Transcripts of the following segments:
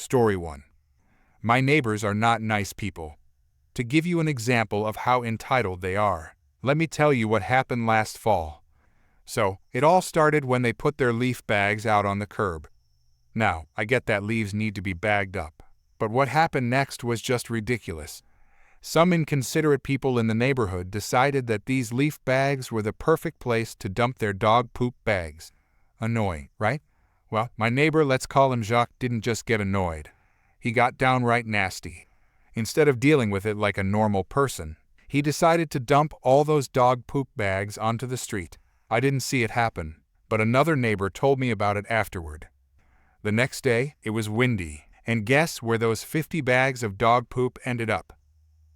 Story 1. My neighbors are not nice people. To give you an example of how entitled they are, let me tell you what happened last fall. So, it all started when they put their leaf bags out on the curb. Now, I get that leaves need to be bagged up, but what happened next was just ridiculous. Some inconsiderate people in the neighborhood decided that these leaf bags were the perfect place to dump their dog poop bags. Annoying, right? Well, my neighbor, let's call him Jacques, didn't just get annoyed. He got downright nasty. Instead of dealing with it like a normal person, he decided to dump all those dog poop bags onto the street. I didn't see it happen, but another neighbor told me about it afterward. The next day, it was windy, and guess where those 50 bags of dog poop ended up?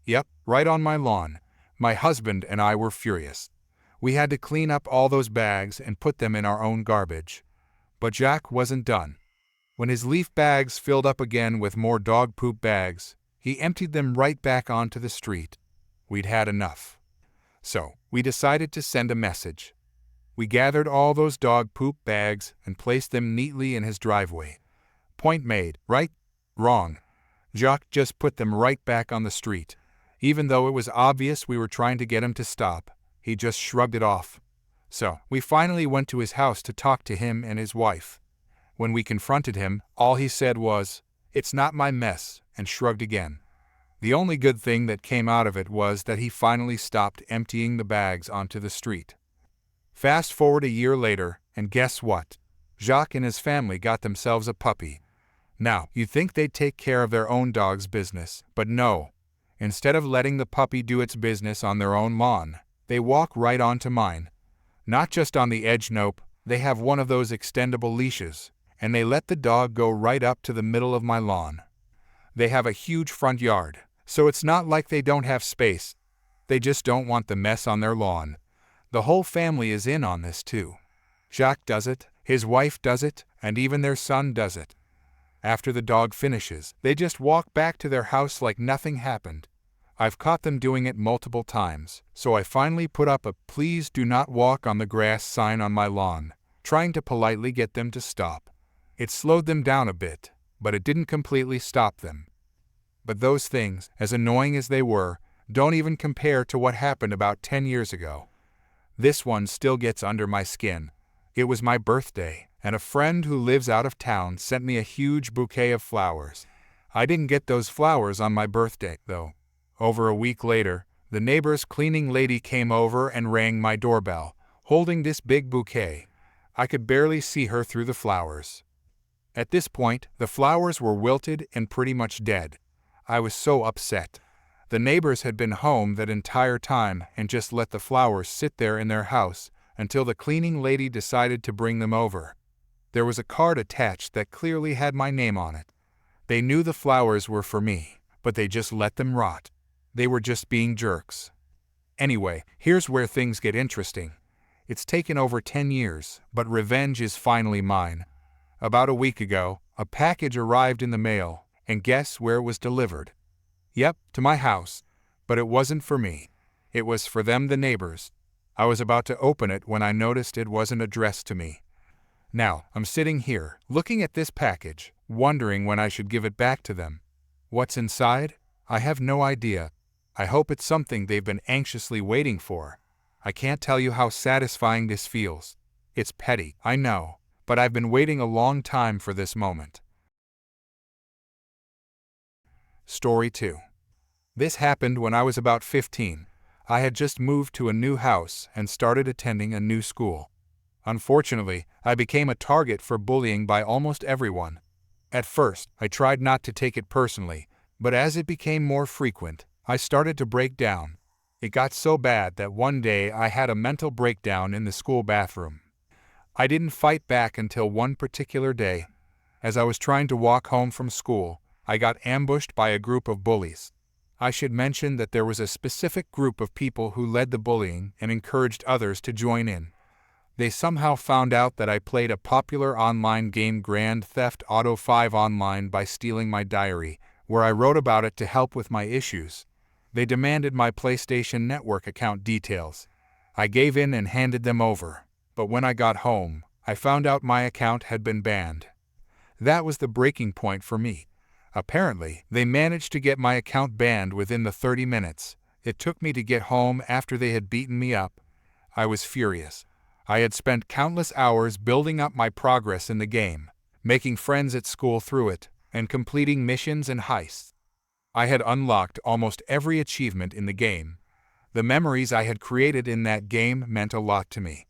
Yep, right on my lawn. My husband and I were furious. We had to clean up all those bags and put them in our own garbage. But Jack wasn't done. When his leaf bags filled up again with more dog poop bags, he emptied them right back onto the street. We'd had enough. So, we decided to send a message. We gathered all those dog poop bags and placed them neatly in his driveway. Point made, right? Wrong. Jacques just put them right back on the street. Even though it was obvious we were trying to get him to stop, he just shrugged it off. So, we finally went to his house to talk to him and his wife. When we confronted him, all he said was, "It's not my mess," and shrugged again. The only good thing that came out of it was that he finally stopped emptying the bags onto the street. Fast forward a year later, and guess what? Jacques and his family got themselves a puppy. Now, you'd think they'd take care of their own dog's business, but no. Instead of letting the puppy do its business on their own lawn, they walk right onto mine. Not just on the edge, nope, they have one of those extendable leashes, and they let the dog go right up to the middle of my lawn. They have a huge front yard, so it's not like they don't have space. They just don't want the mess on their lawn. The whole family is in on this too. Jacques does it, his wife does it, and even their son does it. After the dog finishes, they just walk back to their house like nothing happened. I've caught them doing it multiple times, so I finally put up a "Please do not walk on the grass" sign on my lawn, trying to politely get them to stop. It slowed them down a bit, but it didn't completely stop them. But those things, as annoying as they were, don't even compare to what happened about 10 years ago. This one still gets under my skin. It was my birthday, and a friend who lives out of town sent me a huge bouquet of flowers. I didn't get those flowers on my birthday, though. Over a week later, the neighbor's cleaning lady came over and rang my doorbell, holding this big bouquet. I could barely see her through the flowers. At this point, the flowers were wilted and pretty much dead. I was so upset. The neighbors had been home that entire time and just let the flowers sit there in their house until the cleaning lady decided to bring them over. There was a card attached that clearly had my name on it. They knew the flowers were for me, but they just let them rot. They were just being jerks. Anyway, here's where things get interesting. It's taken over 10 years, but revenge is finally mine. About a week ago, a package arrived in the mail, and guess where it was delivered? Yep, to my house. But it wasn't for me. It was for them, the neighbors. I was about to open it when I noticed it wasn't addressed to me. Now, I'm sitting here, looking at this package, wondering when I should give it back to them. What's inside? I have no idea. I hope it's something they've been anxiously waiting for. I can't tell you how satisfying this feels. It's petty, I know, but I've been waiting a long time for this moment. Story 2. This happened when I was about 15. I had just moved to a new house and started attending a new school. Unfortunately, I became a target for bullying by almost everyone. At first, I tried not to take it personally, but as it became more frequent, I started to break down. It got so bad that one day I had a mental breakdown in the school bathroom. I didn't fight back until one particular day. As I was trying to walk home from school, I got ambushed by a group of bullies. I should mention that there was a specific group of people who led the bullying and encouraged others to join in. They somehow found out that I played a popular online game, Grand Theft Auto 5 Online, by stealing my diary, where I wrote about it to help with my issues. They demanded my PlayStation Network account details. I gave in and handed them over, but when I got home, I found out my account had been banned. That was the breaking point for me. Apparently, they managed to get my account banned within the 30 minutes it took me to get home after they had beaten me up. I was furious. I had spent countless hours building up my progress in the game, making friends at school through it, and completing missions and heists. I had unlocked almost every achievement in the game. The memories I had created in that game meant a lot to me.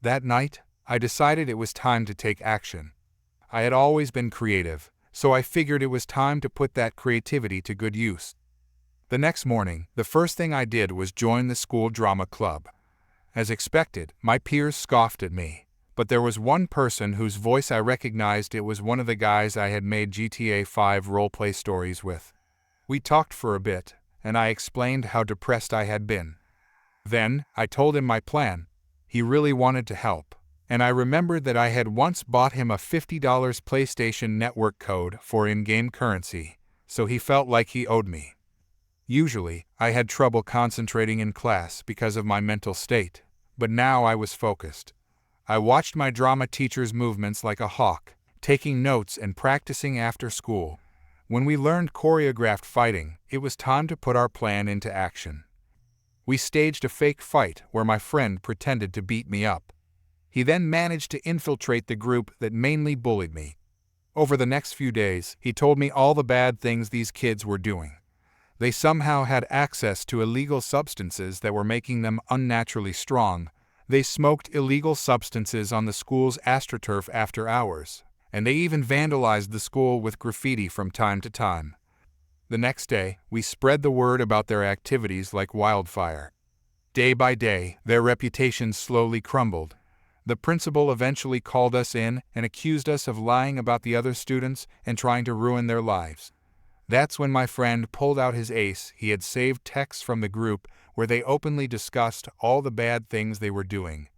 That night, I decided it was time to take action. I had always been creative, so I figured it was time to put that creativity to good use. The next morning, the first thing I did was join the school drama club. As expected, my peers scoffed at me, but there was one person whose voice I recognized. It was one of the guys I had made GTA 5 roleplay stories with. We talked for a bit, and I explained how depressed I had been. Then, I told him my plan. He really wanted to help, and I remembered that I had once bought him a $50 PlayStation Network code for in-game currency, so he felt like he owed me. Usually, I had trouble concentrating in class because of my mental state, but now I was focused. I watched my drama teacher's movements like a hawk, taking notes and practicing after school. When we learned choreographed fighting, it was time to put our plan into action. We staged a fake fight where my friend pretended to beat me up. He then managed to infiltrate the group that mainly bullied me. Over the next few days, he told me all the bad things these kids were doing. They somehow had access to illegal substances that were making them unnaturally strong. They smoked illegal substances on the school's AstroTurf after hours, and they even vandalized the school with graffiti from time to time. The next day, we spread the word about their activities like wildfire. Day by day, their reputations slowly crumbled. The principal eventually called us in and accused us of lying about the other students and trying to ruin their lives. That's when my friend pulled out his ace. He had saved texts from the group where they openly discussed all the bad things they were doing.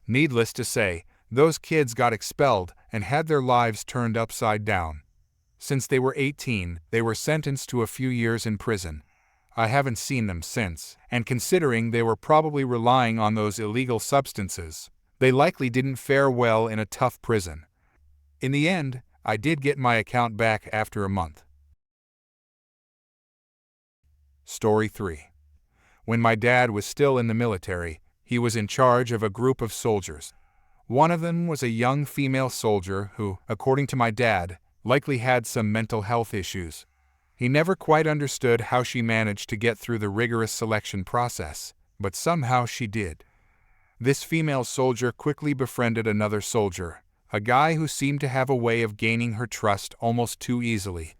Needless to say, those kids got expelled and had their lives turned upside down. Since they were 18, they were sentenced to a few years in prison. I haven't seen them since, and considering they were probably relying on those illegal substances, they likely didn't fare well in a tough prison. In the end, I did get my account back after a month. Story 3. When my dad was still in the military, he was in charge of a group of soldiers. One of them was a young female soldier who, according to my dad, likely had some mental health issues. He never quite understood how she managed to get through the rigorous selection process, but somehow she did. This female soldier quickly befriended another soldier, a guy who seemed to have a way of gaining her trust almost too easily.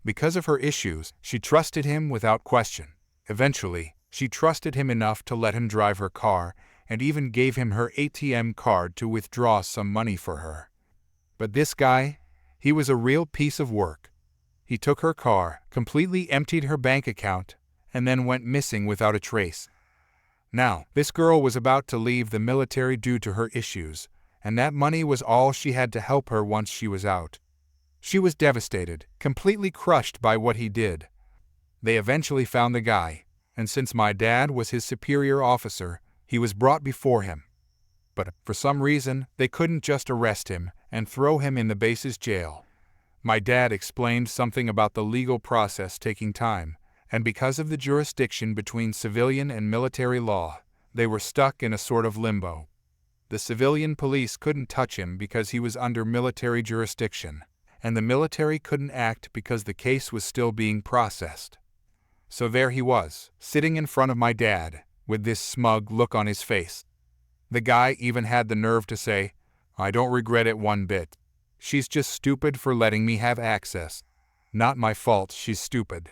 Because of her issues, she trusted him without question. Eventually, she trusted him enough to let him drive her car and even gave him her ATM card to withdraw some money for her. But this guy, he was a real piece of work. He took her car, completely emptied her bank account, and then went missing without a trace. Now, this girl was about to leave the military due to her issues, and that money was all she had to help her once she was out. She was devastated, completely crushed by what he did. They eventually found the guy, and since my dad was his superior officer, he was brought before him. But for some reason, they couldn't just arrest him and throw him in the base's jail. My dad explained something about the legal process taking time, and because of the jurisdiction between civilian and military law, they were stuck in a sort of limbo. The civilian police couldn't touch him because he was under military jurisdiction, and the military couldn't act because the case was still being processed. So there he was, sitting in front of my dad, with this smug look on his face. The guy even had the nerve to say, "I don't regret it one bit. She's just stupid for letting me have access. Not my fault she's stupid."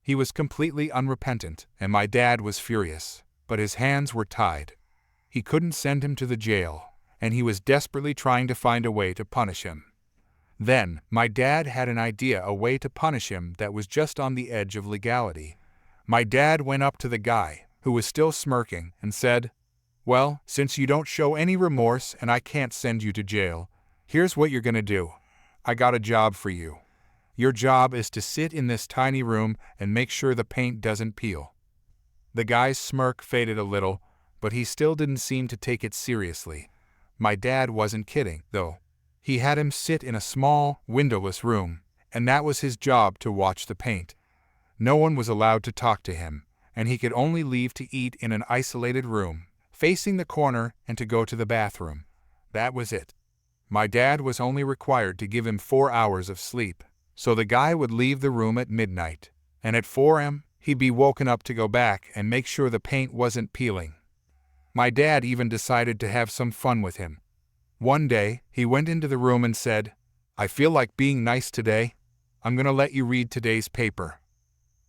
He was completely unrepentant, and my dad was furious, but his hands were tied. He couldn't send him to the jail, and he was desperately trying to find a way to punish him. Then, my dad had an idea, a way to punish him that was just on the edge of legality. My dad went up to the guy, who was still smirking, and said, "Well, since you don't show any remorse and I can't send you to jail, here's what you're gonna do. I got a job for you. Your job is to sit in this tiny room and make sure the paint doesn't peel." The guy's smirk faded a little, but he still didn't seem to take it seriously. My dad wasn't kidding, though. He had him sit in a small, windowless room, and that was his job to watch the paint. No one was allowed to talk to him, and he could only leave to eat in an isolated room, facing the corner, and to go to the bathroom. That was it. My dad was only required to give him 4 hours of sleep, so the guy would leave the room at midnight, and at 4 a.m., he'd be woken up to go back and make sure the paint wasn't peeling. My dad even decided to have some fun with him. One day, he went into the room and said, "I feel like being nice today. I'm gonna let you read today's paper."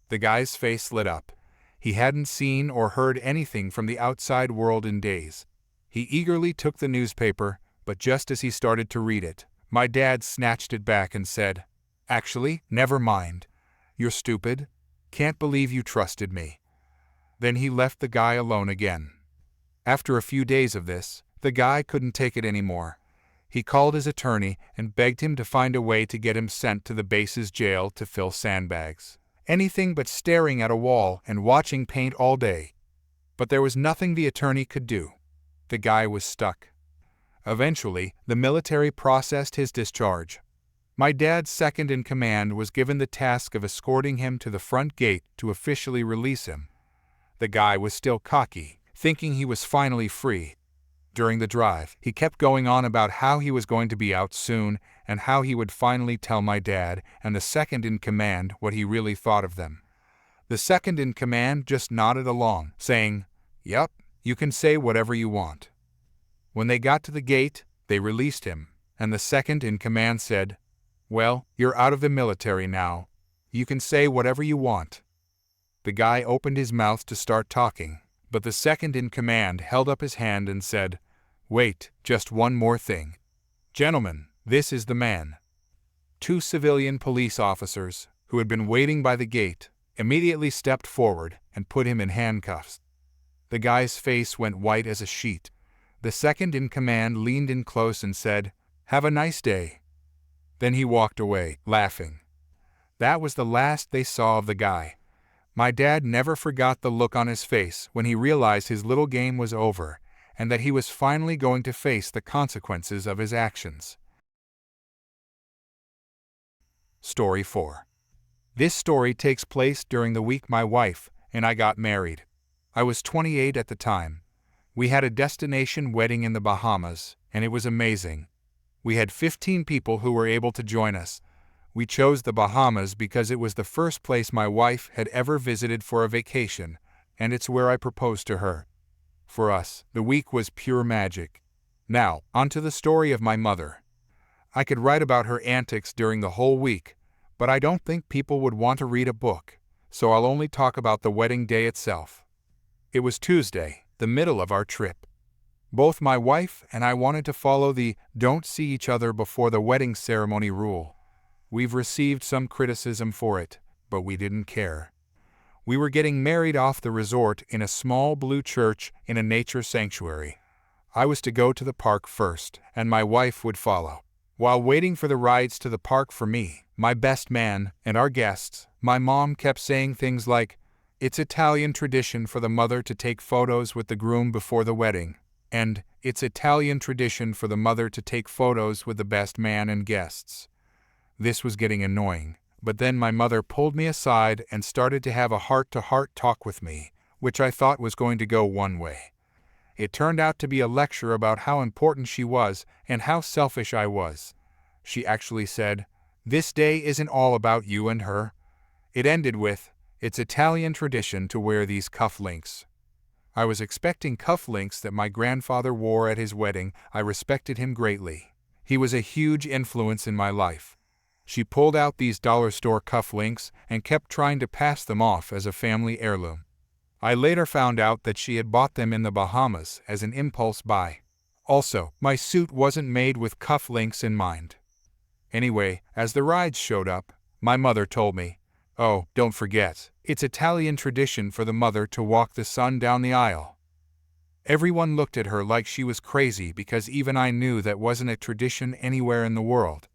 The guy's face lit up. He hadn't seen or heard anything from the outside world in days. He eagerly took the newspaper, but just as he started to read it, my dad snatched it back and said, "Actually, never mind. You're stupid. Can't believe you trusted me." Then he left the guy alone again. After a few days of this, the guy couldn't take it anymore. He called his attorney and begged him to find a way to get him sent to the base's jail to fill sandbags. Anything but staring at a wall and watching paint all day. But there was nothing the attorney could do. The guy was stuck. Eventually, the military processed his discharge. My dad's second-in-command was given the task of escorting him to the front gate to officially release him. The guy was still cocky, thinking he was finally free. During the drive, he kept going on about how he was going to be out soon and how he would finally tell my dad and the second-in-command what he really thought of them. The second-in-command just nodded along, saying, "Yup, you can say whatever you want." When they got to the gate, they released him, and the second-in-command said, "Well, you're out of the military now. You can say whatever you want." The guy opened his mouth to start talking, but the second-in-command held up his hand and said, "Wait, just one more thing. Gentlemen, this is the man." 2 civilian police officers, who had been waiting by the gate, immediately stepped forward and put him in handcuffs. The guy's face went white as a sheet. The second-in-command leaned in close and said, "Have a nice day." Then he walked away, laughing. That was the last they saw of the guy. My dad never forgot the look on his face when he realized his little game was over and that he was finally going to face the consequences of his actions. Story 4. This story takes place during the week my wife and I got married. I was 28 at the time. We had a destination wedding in the Bahamas, and it was amazing. We had 15 people who were able to join us. We chose the Bahamas because it was the first place my wife had ever visited for a vacation, and it's where I proposed to her. For us, the week was pure magic. Now, onto the story of my mother. I could write about her antics during the whole week, but I don't think people would want to read a book, so I'll only talk about the wedding day itself. It was Tuesday, the middle of our trip. Both my wife and I wanted to follow the "don't see each other before the wedding ceremony" rule. We've received some criticism for it, but we didn't care. We were getting married off the resort in a small blue church in a nature sanctuary. I was to go to the park first, and my wife would follow. While waiting for the rides to the park for me, my best man, and our guests, my mom kept saying things like, "It's Italian tradition for the mother to take photos with the groom before the wedding," and "It's Italian tradition for the mother to take photos with the best man and guests." This was getting annoying, but then my mother pulled me aside and started to have a heart-to-heart talk with me, which I thought was going to go one way. It turned out to be a lecture about how important she was and how selfish I was. She actually said, "This day isn't all about you and her." It ended with, "It's Italian tradition to wear these cufflinks." I was expecting cufflinks that my grandfather wore at his wedding. I respected him greatly. He was a huge influence in my life. She pulled out these dollar store cufflinks and kept trying to pass them off as a family heirloom. I later found out that she had bought them in the Bahamas as an impulse buy. Also, my suit wasn't made with cufflinks in mind. Anyway, as the rides showed up, my mother told me, "Oh, don't forget, it's Italian tradition for the mother to walk the son down the aisle." Everyone looked at her like she was crazy because even I knew that wasn't a tradition anywhere in the world.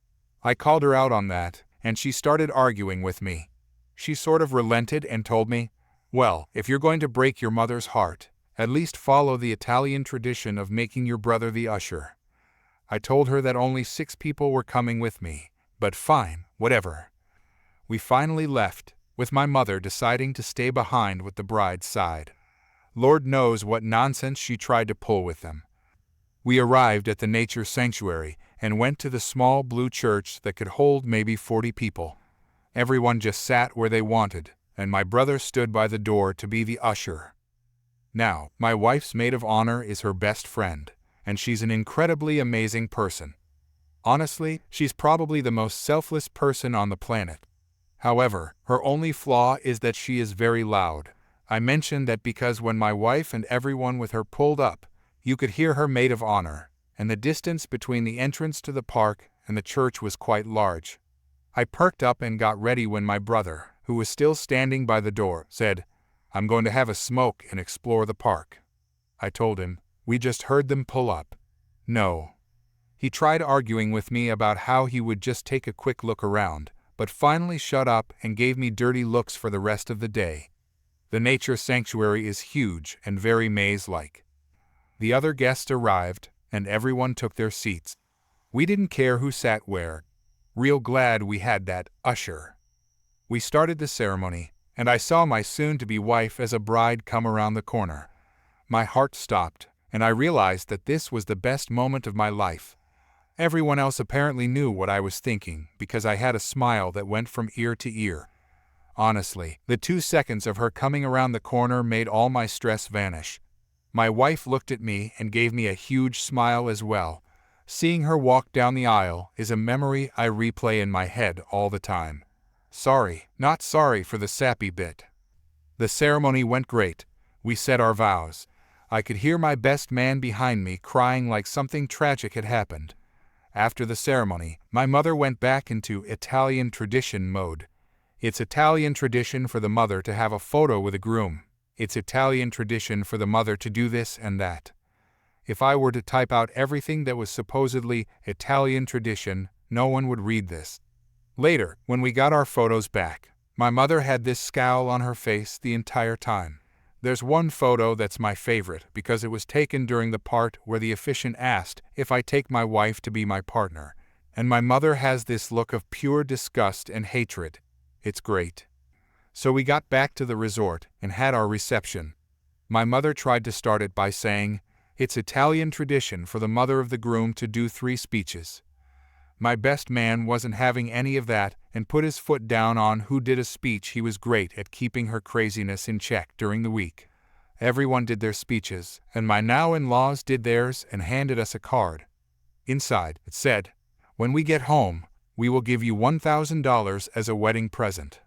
I called her out on that, and she started arguing with me. She sort of relented and told me, "Well, if you're going to break your mother's heart, at least follow the Italian tradition of making your brother the usher." I told her that only 6 people were coming with me, but fine, whatever. We finally left, with my mother deciding to stay behind with the bride's side. Lord knows what nonsense she tried to pull with them. We arrived at the nature sanctuary and went to the small blue church that could hold maybe 40 people. Everyone just sat where they wanted, and my brother stood by the door to be the usher. Now, my wife's maid of honor is her best friend, and she's an incredibly amazing person. Honestly, she's probably the most selfless person on the planet. However, her only flaw is that she is very loud. I mentioned that because when my wife and everyone with her pulled up, you could hear her maid of honor, and the distance between the entrance to the park and the church was quite large. I perked up and got ready when my brother, who was still standing by the door, said, "I'm going to have a smoke and explore the park." I told him, "We just heard them pull up." No. He tried arguing with me about how he would just take a quick look around, but finally shut up and gave me dirty looks for the rest of the day. The nature sanctuary is huge and very maze-like. The other guests arrived, and everyone took their seats. We didn't care who sat where. Real glad we had that usher. We started the ceremony, and I saw my soon-to-be wife as a bride come around the corner. My heart stopped, and I realized that this was the best moment of my life. Everyone else apparently knew what I was thinking because I had a smile that went from ear to ear. Honestly, the 2 seconds of her coming around the corner made all my stress vanish. My wife looked at me and gave me a huge smile as well. Seeing her walk down the aisle is a memory I replay in my head all the time. Sorry, not sorry for the sappy bit. The ceremony went great. We said our vows. I could hear my best man behind me crying like something tragic had happened. After the ceremony, my mother went back into Italian tradition mode. It's Italian tradition for the mother to have a photo with a groom. It's Italian tradition for the mother to do this and that. If I were to type out everything that was supposedly Italian tradition, no one would read this. Later, when we got our photos back, my mother had this scowl on her face the entire time. There's one photo that's my favorite because it was taken during the part where the officiant asked if I take my wife to be my partner, and my mother has this look of pure disgust and hatred. It's great. So we got back to the resort and had our reception. My mother tried to start it by saying, "It's Italian tradition for the mother of the groom to do 3 speeches." My best man wasn't having any of that and put his foot down on who did a speech. He was great at keeping her craziness in check during the week. Everyone did their speeches, and my now-in-laws did theirs and handed us a card. Inside, it said, "When we get home, we will give you $1,000 as a wedding present."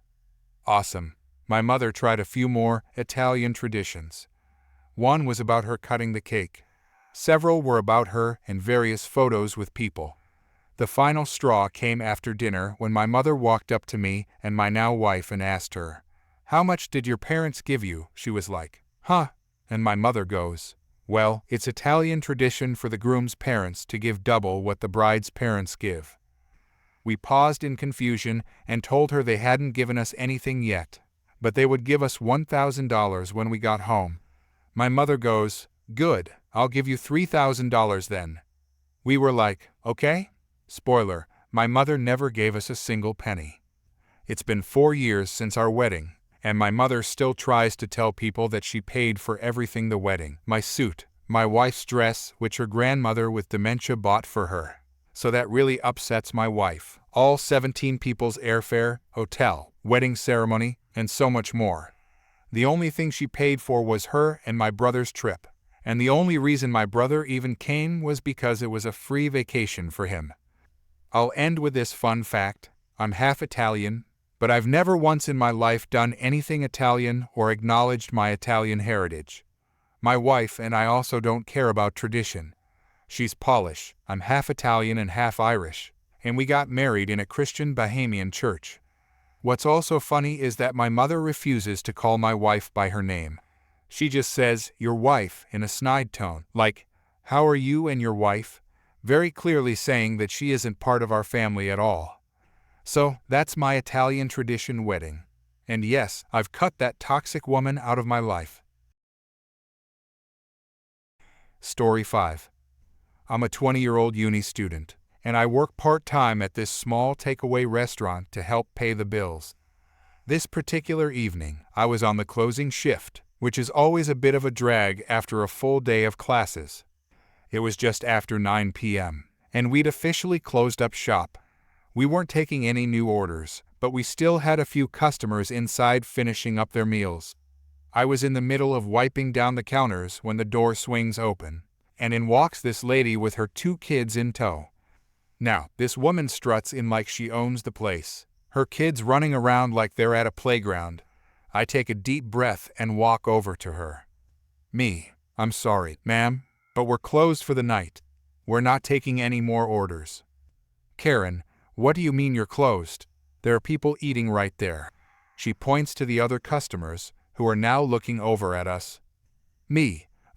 Awesome. My mother tried a few more Italian traditions. One was about her cutting the cake. Several were about her and various photos with people. The final straw came after dinner when my mother walked up to me and my now wife and asked her, "How much did your parents give you?" She was like, "Huh?" And my mother goes, "Well, it's Italian tradition for the groom's parents to give double what the bride's parents give." We paused in confusion and told her they hadn't given us anything yet, but they would give us $1,000 when we got home. My mother goes, "Good, I'll give you $3,000 then." We were like, "Okay?" Spoiler, my mother never gave us a single penny. It's been 4 years since our wedding, and my mother still tries to tell people that she paid for everything: the wedding, my suit, my wife's dress, which her grandmother with dementia bought for her. So that really upsets my wife. All 17 people's airfare, hotel, wedding ceremony, and so much more. The only thing she paid for was her and my brother's trip, and the only reason my brother even came was because it was a free vacation for him. I'll end with this fun fact. I'm half Italian, but I've never once in my life done anything Italian or acknowledged my Italian heritage. My wife and I also don't care about tradition. She's Polish, I'm half Italian and half Irish, and we got married in a Christian Bahamian church. What's also funny is that my mother refuses to call my wife by her name. She just says, "Your wife," in a snide tone, like, "How are you and your wife?" Very clearly saying that she isn't part of our family at all. So, that's my Italian tradition wedding. And yes, I've cut that toxic woman out of my life. Story 5. I'm a 20-year-old uni student, and I work part-time at this small takeaway restaurant to help pay the bills. This particular evening, I was on the closing shift, which is always a bit of a drag after a full day of classes. It was just after 9 p.m., and we'd officially closed up shop. We weren't taking any new orders, but we still had a few customers inside finishing up their meals. I was in the middle of wiping down the counters when the door swings open, and in walks this lady with her 2 kids in tow. Now, this woman struts in like she owns the place, her kids running around like they're at a playground. I take a deep breath and walk over to her. I'm sorry, ma'am, but we're closed for the night. We're not taking any more orders. Karen, what do you mean you're closed? There are people eating right there. She points to the other customers, who are now looking over at us.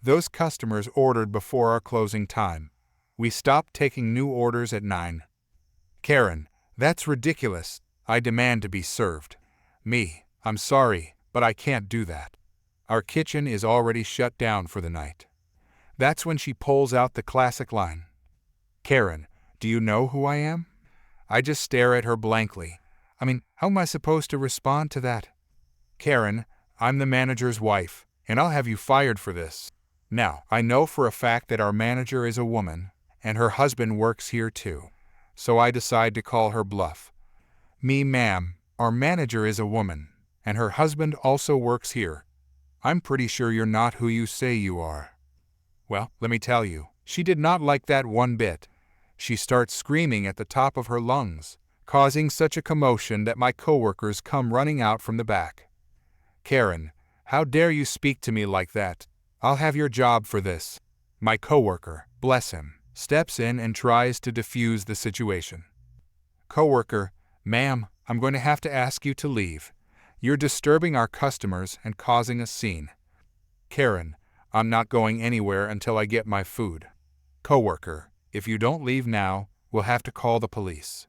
Those customers ordered before our closing time. We stopped taking new orders at 9. Karen, that's ridiculous. I demand to be served. I'm sorry, but I can't do that. Our kitchen is already shut down for the night. That's when she pulls out the classic line. Karen, do you know who I am? I just stare at her blankly. How am I supposed to respond to that? Karen, I'm the manager's wife, and I'll have you fired for this. Now, I know for a fact that our manager is a woman, and her husband works here too. So I decide to call her bluff. Ma'am, our manager is a woman, and her husband also works here. I'm pretty sure you're not who you say you are. Well, let me tell you, she did not like that one bit. She starts screaming at the top of her lungs, causing such a commotion that my coworkers come running out from the back. Karen, how dare you speak to me like that? I'll have your job for this. My coworker, bless him, steps in and tries to defuse the situation. Coworker, ma'am, I'm going to have to ask you to leave. You're disturbing our customers and causing a scene. Karen, I'm not going anywhere until I get my food. Coworker, if you don't leave now, we'll have to call the police.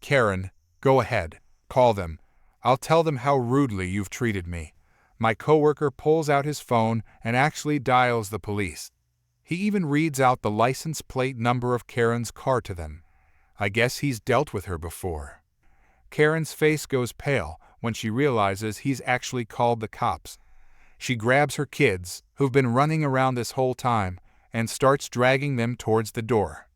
Karen, go ahead, call them. I'll tell them how rudely you've treated me. My coworker pulls out his phone and actually dials the police. He even reads out the license plate number of Karen's car to them. I guess he's dealt with her before. Karen's face goes pale when she realizes he's actually called the cops. She grabs her kids, who've been running around this whole time, and starts dragging them towards the door.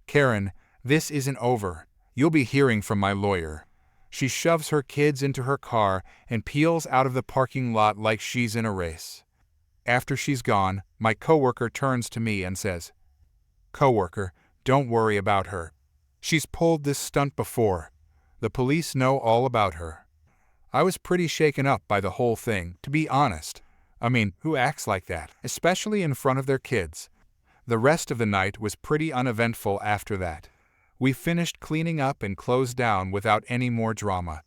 Karen, this isn't over. You'll be hearing from my lawyer. She shoves her kids into her car and peels out of the parking lot like she's in a race. After she's gone, my coworker turns to me and says, Coworker, don't worry about her. She's pulled this stunt before. The police know all about her. I was pretty shaken up by the whole thing, to be honest. Who acts like that, especially in front of their kids? The rest of the night was pretty uneventful after that. We finished cleaning up and closed down without any more drama.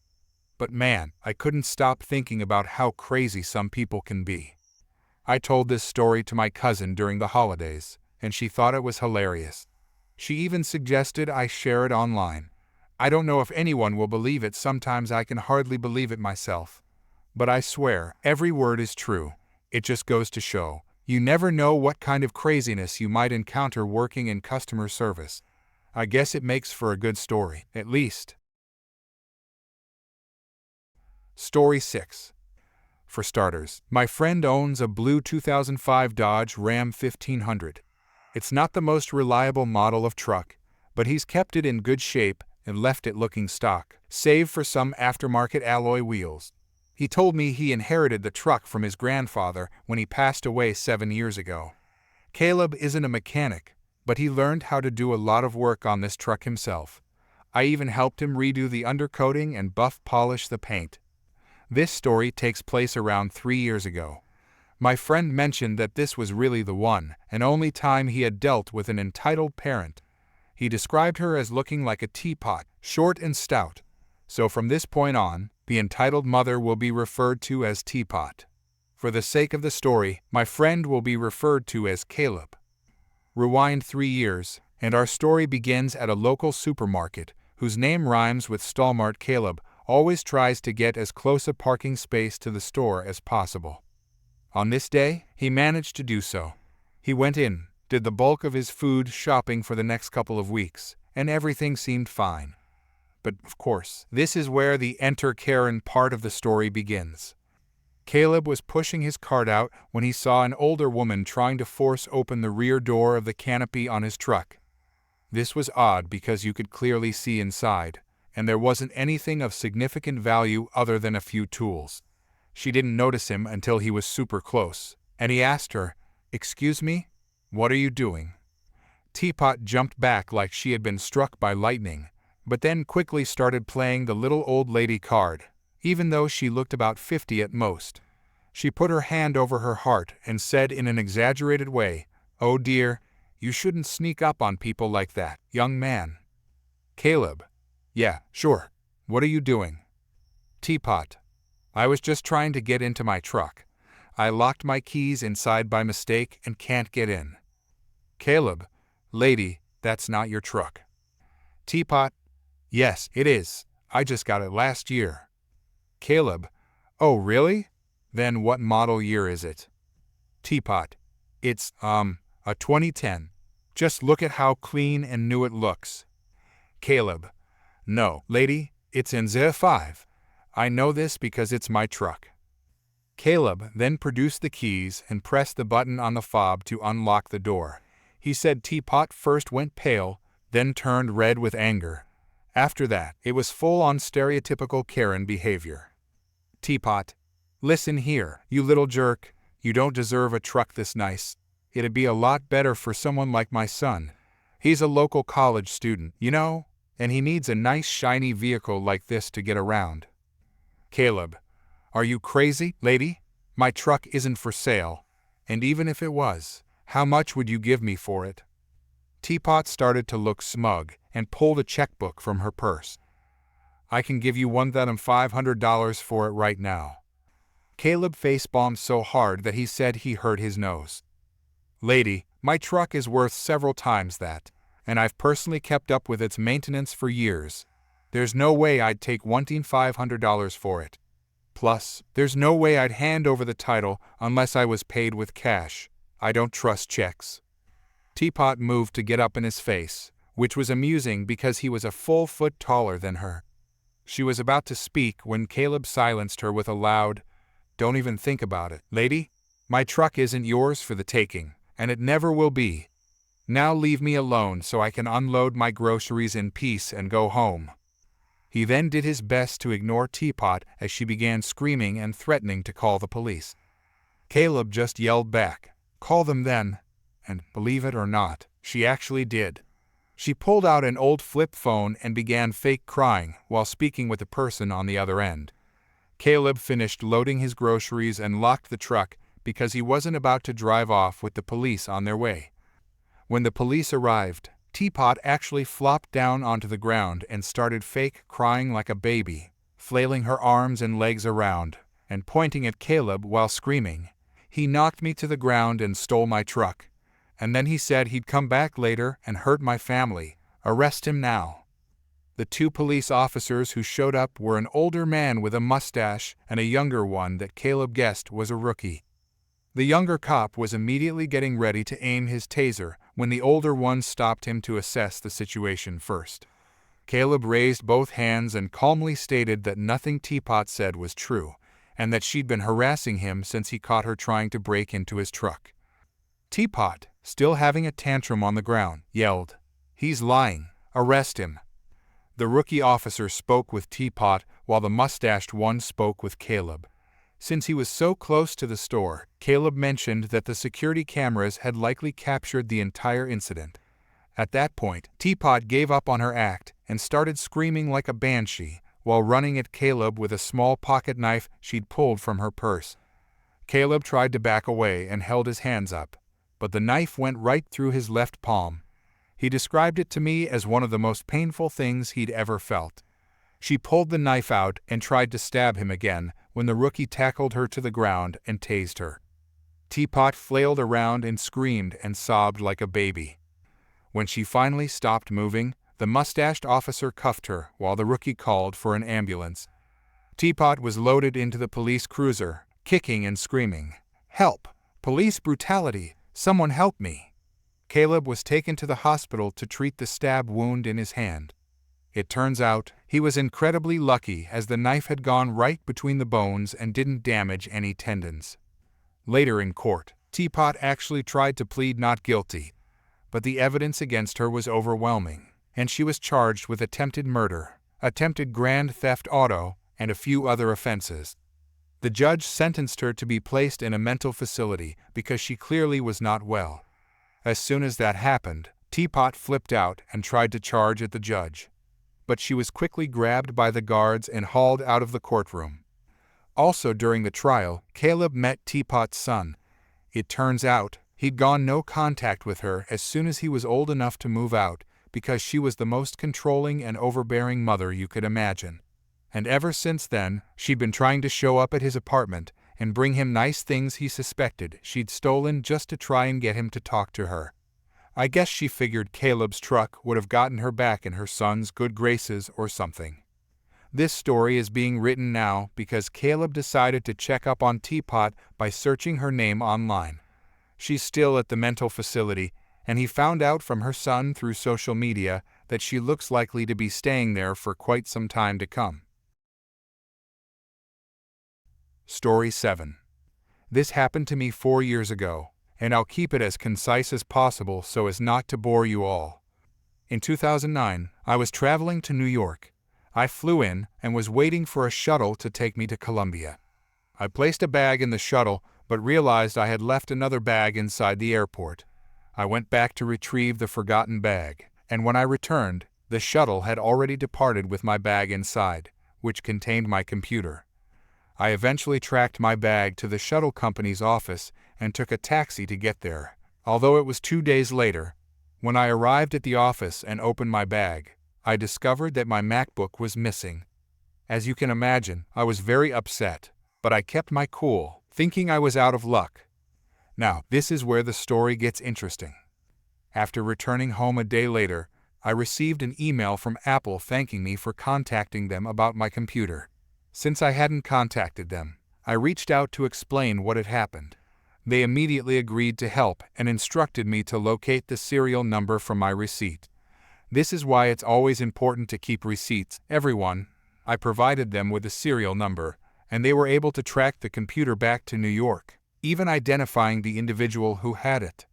But man, I couldn't stop thinking about how crazy some people can be. I told this story to my cousin during the holidays, and she thought it was hilarious. She even suggested I share it online. I don't know if anyone will believe it. Sometimes I can hardly believe it myself. But I swear, every word is true. It just goes to show, you never know what kind of craziness you might encounter working in customer service. I guess it makes for a good story, at least. Story 6. For starters, my friend owns a blue 2005 Dodge Ram 1500. It's not the most reliable model of truck, but he's kept it in good shape and left it looking stock, save for some aftermarket alloy wheels. He told me he inherited the truck from his grandfather when he passed away 7 years ago. Caleb isn't a mechanic, but he learned how to do a lot of work on this truck himself. I even helped him redo the undercoating and buff polish the paint. This story takes place around 3 years ago. My friend mentioned that this was really the one and only time he had dealt with an entitled parent. He described her as looking like a teapot, short and stout. So from this point on, the entitled mother will be referred to as Teapot. For the sake of the story, my friend will be referred to as Caleb. Rewind 3 years, and our story begins at a local supermarket, whose name rhymes with Stalmart. Caleb always tries to get as close a parking space to the store as possible. On this day, he managed to do so. He went in, did the bulk of his food shopping for the next couple of weeks, and everything seemed fine. But, of course, this is where the enter Karen part of the story begins. Caleb was pushing his cart out when he saw an older woman trying to force open the rear door of the canopy on his truck. This was odd because you could clearly see inside, and there wasn't anything of significant value other than a few tools. She didn't notice him until he was super close, and he asked her, "Excuse me? What are you doing?" Teapot jumped back like she had been struck by lightning, but then quickly started playing the little old lady card, even though she looked about 50 at most. She put her hand over her heart and said in an exaggerated way, "Oh dear, you shouldn't sneak up on people like that, young man." Caleb: "Yeah, sure. What are you doing?" Teapot: "I was just trying to get into my truck. I locked my keys inside by mistake and can't get in." Caleb: "Lady, that's not your truck." Teapot: "Yes, it is. I just got it last year." Caleb: "Oh, really? Then what model year is it?" Teapot: "It's, a 2010. Just look at how clean and new it looks." Caleb: "No, lady, it's in 05. I know this because it's my truck." Caleb then produced the keys and pressed the button on the fob to unlock the door. He said Teapot first went pale, then turned red with anger. After that, it was full-on stereotypical Karen behavior. Teapot: "Listen here, you little jerk, you don't deserve a truck this nice. It'd be a lot better for someone like my son. He's a local college student, you know, and he needs a nice shiny vehicle like this to get around." Caleb: "Are you crazy, lady? My truck isn't for sale, and even if it was, how much would you give me for it?" Teapot started to look smug and pulled a checkbook from her purse. "I can give you $1,500 for it right now." Caleb face-bombed so hard that he said he hurt his nose. "Lady, my truck is worth several times that, and I've personally kept up with its maintenance for years. There's no way I'd take $1,500 for it. Plus, there's no way I'd hand over the title unless I was paid with cash. I don't trust checks." Teapot moved to get up in his face, which was amusing because he was a full foot taller than her. She was about to speak when Caleb silenced her with a loud, "Don't even think about it, lady. My truck isn't yours for the taking, and it never will be. Now leave me alone so I can unload my groceries in peace and go home." He then did his best to ignore Teapot as she began screaming and threatening to call the police. Caleb just yelled back, "Call them then," and, believe it or not, she actually did. She pulled out an old flip phone and began fake crying while speaking with the person on the other end. Caleb finished loading his groceries and locked the truck because he wasn't about to drive off with the police on their way. When the police arrived, Teapot actually flopped down onto the ground and started fake crying like a baby, flailing her arms and legs around, and pointing at Caleb while screaming, "He knocked me to the ground and stole my truck. And then he said he'd come back later and hurt my family. Arrest him now." The two police officers who showed up were an older man with a mustache and a younger one that Caleb guessed was a rookie. The younger cop was immediately getting ready to aim his taser when the older one stopped him to assess the situation first. Caleb raised both hands and calmly stated that nothing Teapot said was true, and that she'd been harassing him since he caught her trying to break into his truck. Teapot, still having a tantrum on the ground, yelled, "He's lying. Arrest him." The rookie officer spoke with Teapot while the mustached one spoke with Caleb. Since he was so close to the store, Caleb mentioned that the security cameras had likely captured the entire incident. At that point, Teapot gave up on her act and started screaming like a banshee while running at Caleb with a small pocket knife she'd pulled from her purse. Caleb tried to back away and held his hands up, but the knife went right through his left palm. He described it to me as one of the most painful things he'd ever felt. She pulled the knife out and tried to stab him again when the rookie tackled her to the ground and tased her. Teapot flailed around and screamed and sobbed like a baby. When she finally stopped moving, the mustached officer cuffed her while the rookie called for an ambulance. Teapot was loaded into the police cruiser, kicking and screaming, "Help! Police brutality! Someone help me!" Caleb was taken to the hospital to treat the stab wound in his hand. It turns out, he was incredibly lucky as the knife had gone right between the bones and didn't damage any tendons. Later in court, Teapot actually tried to plead not guilty, but the evidence against her was overwhelming, and she was charged with attempted murder, attempted grand theft auto, and a few other offenses. The judge sentenced her to be placed in a mental facility because she clearly was not well. As soon as that happened, Teapot flipped out and tried to charge at the judge, but she was quickly grabbed by the guards and hauled out of the courtroom. Also during the trial, Caleb met Teapot's son. It turns out, he'd gone no contact with her as soon as he was old enough to move out because she was the most controlling and overbearing mother you could imagine. And ever since then, she'd been trying to show up at his apartment and bring him nice things he suspected she'd stolen just to try and get him to talk to her. I guess she figured Caleb's truck would have gotten her back in her son's good graces or something. This story is being written now because Caleb decided to check up on Teapot by searching her name online. She's still at the mental facility, and he found out from her son through social media that she looks likely to be staying there for quite some time to come. Story 7. This happened to me 4 years ago, and I'll keep it as concise as possible so as not to bore you all. In 2009, I was traveling to New York. I flew in and was waiting for a shuttle to take me to Columbia. I placed a bag in the shuttle, but realized I had left another bag inside the airport. I went back to retrieve the forgotten bag, and when I returned, the shuttle had already departed with my bag inside, which contained my computer. I eventually tracked my bag to the shuttle company's office and took a taxi to get there, although it was 2 days later. When I arrived at the office and opened my bag, I discovered that my MacBook was missing. As you can imagine, I was very upset, but I kept my cool, thinking I was out of luck. Now, this is where the story gets interesting. After returning home a day later, I received an email from Apple thanking me for contacting them about my computer. Since I hadn't contacted them, I reached out to explain what had happened. They immediately agreed to help and instructed me to locate the serial number from my receipt. This is why it's always important to keep receipts. I provided them with the serial number, and they were able to track the computer back to New York, even identifying the individual who had it.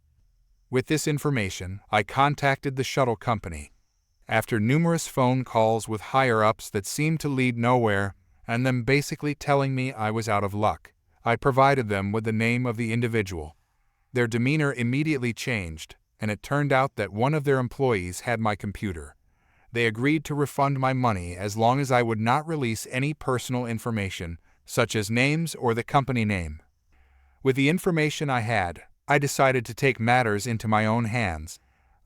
With this information, I contacted the shuttle company. After numerous phone calls with higher-ups that seemed to lead nowhere, and them basically telling me I was out of luck, I provided them with the name of the individual. Their demeanor immediately changed, and it turned out that one of their employees had my computer. They agreed to refund my money as long as I would not release any personal information, such as names or the company name. With the information I had, I decided to take matters into my own hands.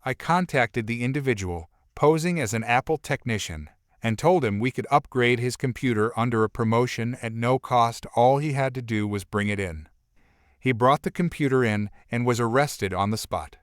I contacted the individual, posing as an Apple technician, and told him we could upgrade his computer under a promotion at no cost. All he had to do was bring it in. He brought the computer in and was arrested on the spot.